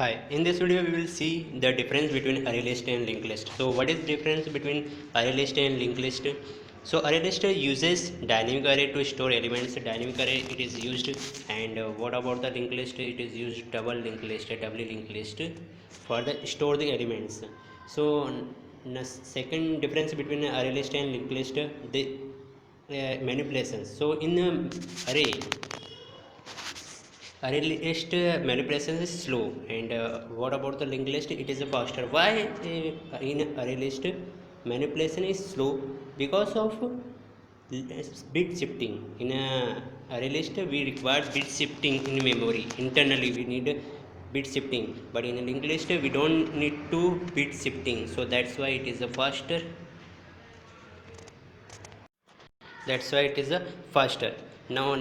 Hi, in this video we will see the difference between array list and linked list. So what is the difference between array list and linked list? So array list uses dynamic array to store elements. Dynamic array it is used, and what about the linked list? It is used double linked list, doubly linked list for the store the elements. So the second difference between array list and linked list, the manipulations. So in array array list manipulation is slow, and what about the linked list? It is faster. Why in array list manipulation is slow? Because of bit shifting. In a array list we require bit shifting in memory. Internally we need bit shifting, but in a linked list we don't need to bit shifting, so that's why it is a faster. That's why it is a faster. Now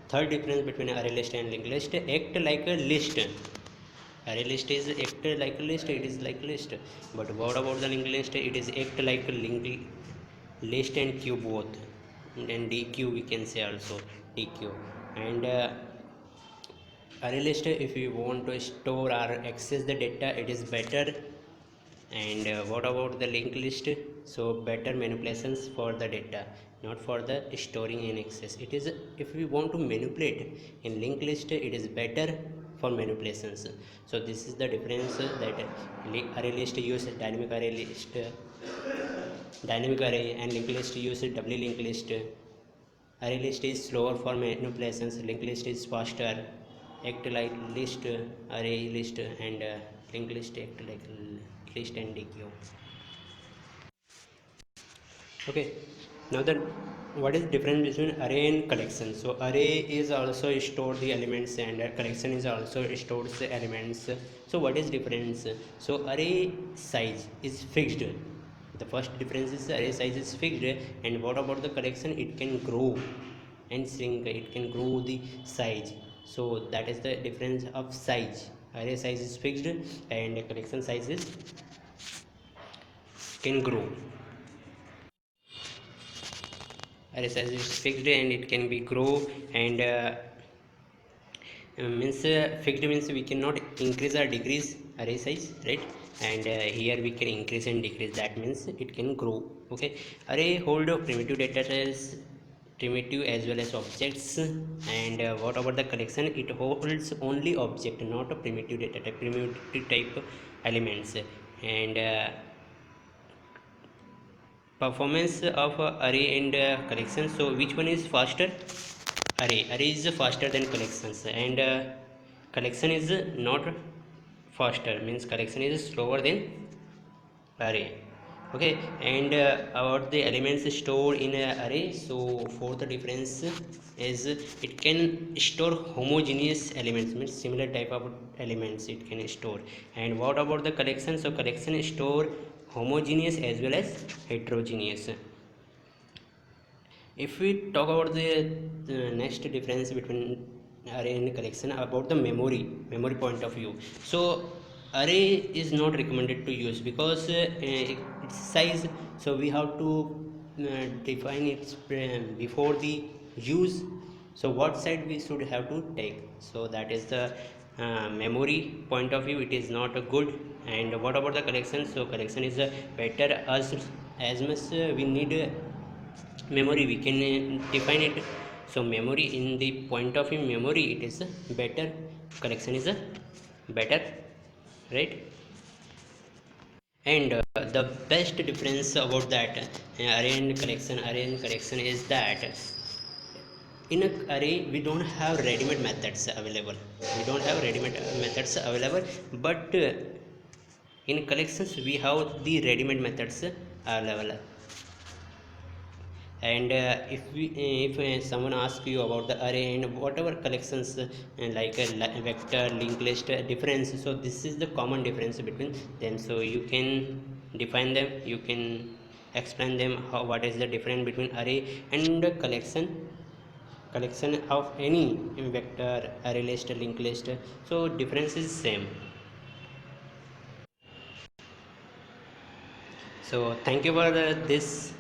third difference between array list and linked list, act like a list. Array list is act like a list, it is like a list. But what about the linked list? It is act like a linked list and queue both, and dq we can say also dq. And array list, if we want to store or access the data, it is better. And what about the linked list? So better manipulations for the data, not for the storing and access. It is, if we want to manipulate in linked list, it is better for manipulations. So this is the difference, that array list use dynamic array list, dynamic array, and linked list use doubly linked list. Array list is slower for manipulations, linked list is faster. Act like list, array list, and linked list act like list and dq. Okay, now then, what is the difference between array and collection? So array is also store the elements, and collection is also stores the elements. So what is difference? So array size is fixed. The first difference is array size is fixed, and what about the collection? It can grow and shrink, it can grow the size. So that is the difference of size. Array size is fixed, and collection size is can grow. Array size is fixed and it can be grow, and means fixed means we cannot increase or decrease array size, right? And here we can increase and decrease, that means it can grow. Okay, array hold primitive data as primitive as well as objects. And what about the collection? It holds only object, not a primitive data type, primitive type elements. And performance of array and collection. So which one is faster? Array is faster than collections, and collection is not faster, means collection is slower than array. Okay, and about the elements stored in a array. So fourth difference is it can store homogeneous elements, means similar type of elements it can store. And what about the collection? So collection store homogeneous as well as heterogeneous. If we talk about the next difference between array and collection, about the memory point of view. So array is not recommended to use because its size, so we have to define it before the use. So what side we should have to take? So that is the memory point of view, it is not good. And what about the collection? So collection is better as much we need memory, we can define it. So memory, in the point of view memory, it is better, collection is better, right? And the best difference about that array and collection is that in a array we don't have ready-made methods available, but in collections we have the ready-made methods available. And if someone asks you about the array and whatever collections, like a vector, linked list difference, so this is the common difference between them. So you can define them, you can explain them, how what is the difference between array and collection of any vector, array list, linked list. So difference is same. So thank you for this